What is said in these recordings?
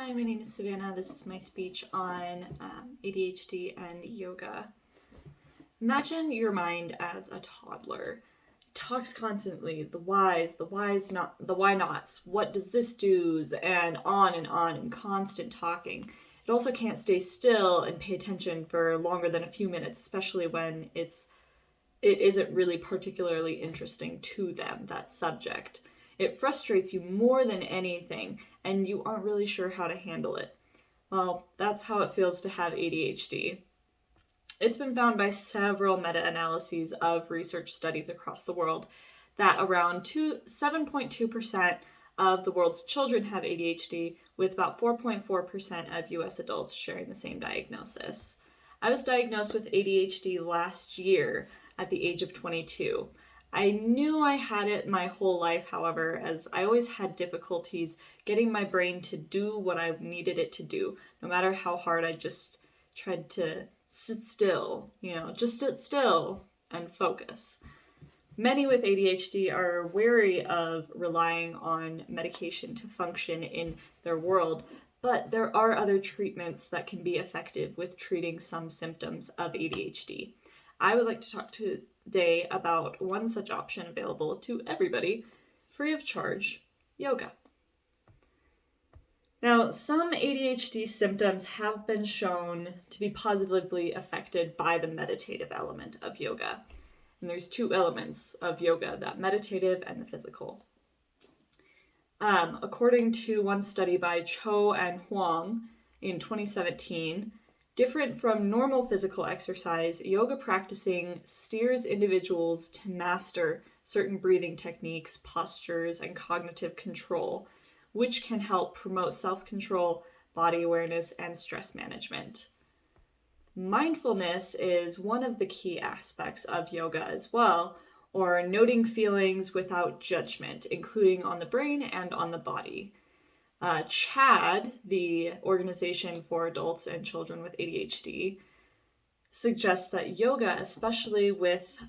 Hi, my name is Savannah. This is my speech on ADHD and yoga. Imagine your mind as a toddler. It talks constantly, the whys, the why nots, what does this do's, and on in constant talking. It also can't stay still and pay attention for longer than a few minutes, especially when it isn't really particularly interesting to them, that subject. It frustrates you more than anything, and you aren't really sure how to handle it. Well, that's how it feels to have ADHD. It's been found by several meta-analyses of research studies across the world that around 7.2% of the world's children have ADHD, with about 4.4% of US adults sharing the same diagnosis. I was diagnosed with ADHD last year at the age of 22. I knew I had it my whole life, however, as I always had difficulties getting my brain to do what I needed it to do. No matter how hard I just tried to sit still, just sit still and focus. Many with ADHD are wary of relying on medication to function in their world, but there are other treatments that can be effective with treating some symptoms of ADHD. I would like to talk today about one such option available to everybody, free of charge: yoga. Now, some ADHD symptoms have been shown to be positively affected by the meditative element of yoga. And there's two elements of yoga, that meditative and the physical. According to one study by Cho and Huang in 2017, different from normal physical exercise, yoga practicing steers individuals to master certain breathing techniques, postures, and cognitive control, which can help promote self-control, body awareness, and stress management. Mindfulness is one of the key aspects of yoga as well, or noting feelings without judgment, including on the brain and on the body. CHAD, the Organization for Adults and Children with ADHD, suggests that yoga, especially with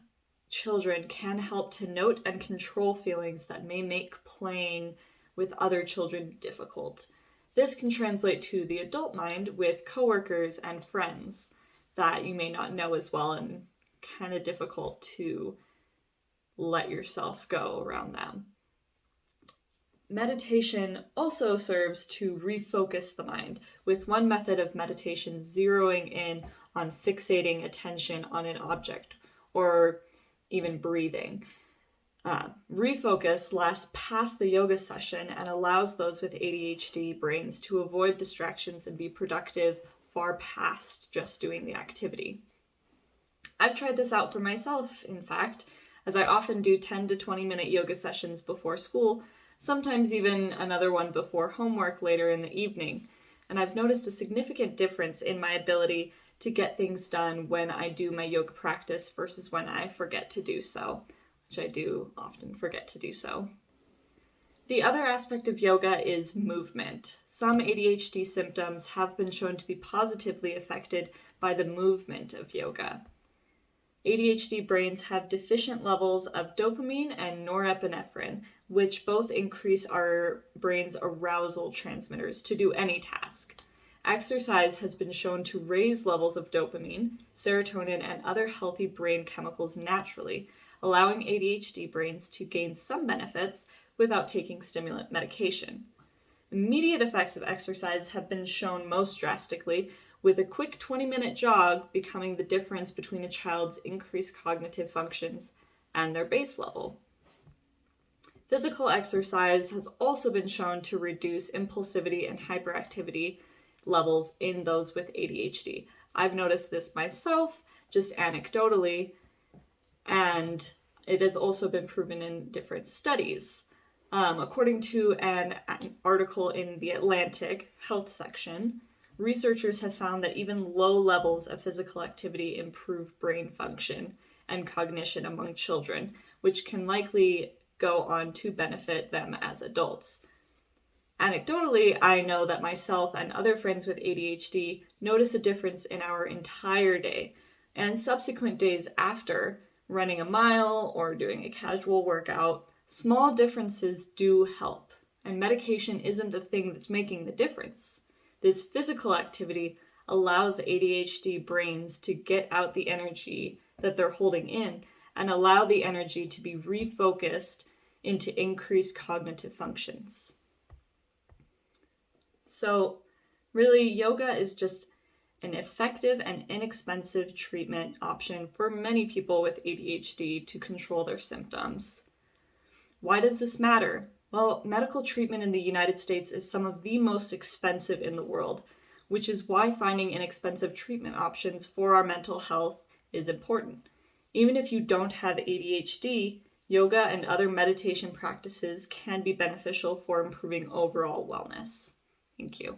children, can help to note and control feelings that may make playing with other children difficult. This can translate to the adult mind with coworkers and friends that you may not know as well, and kind of difficult to let yourself go around them. Meditation also serves to refocus the mind, with one method of meditation zeroing in on fixating attention on an object or even breathing. Refocus lasts past the yoga session and allows those with ADHD brains to avoid distractions and be productive far past just doing the activity. I've tried this out for myself, in fact, as I often do 10 to 20 minute yoga sessions before school, sometimes even another one before homework later in the evening. And I've noticed a significant difference in my ability to get things done when I do my yoga practice versus when I forget to do so, which I do often forget to do so. The other aspect of yoga is movement. Some ADHD symptoms have been shown to be positively affected by the movement of yoga. ADHD brains have deficient levels of dopamine and norepinephrine, which both increase our brain's arousal transmitters to do any task. Exercise has been shown to raise levels of dopamine, serotonin, and other healthy brain chemicals naturally, allowing ADHD brains to gain some benefits without taking stimulant medication. Immediate effects of exercise have been shown most drastically, with a quick 20-minute jog becoming the difference between a child's increased cognitive functions and their base level. Physical exercise has also been shown to reduce impulsivity and hyperactivity levels in those with ADHD. I've noticed this myself, just anecdotally, and it has also been proven in different studies. According to an article in the Atlantic Health section, researchers have found that even low levels of physical activity improve brain function and cognition among children, which can likely go on to benefit them as adults. Anecdotally, I know that myself and other friends with ADHD notice a difference in our entire day and subsequent days after running a mile or doing a casual workout. Small differences do help, and medication isn't the thing that's making the difference. This physical activity allows ADHD brains to get out the energy that they're holding in and allow the energy to be refocused into increased cognitive functions. So, really, yoga is just an effective and inexpensive treatment option for many people with ADHD to control their symptoms. Why does this matter? Well, medical treatment in the United States is some of the most expensive in the world, which is why finding inexpensive treatment options for our mental health is important. Even if you don't have ADHD, yoga and other meditation practices can be beneficial for improving overall wellness. Thank you.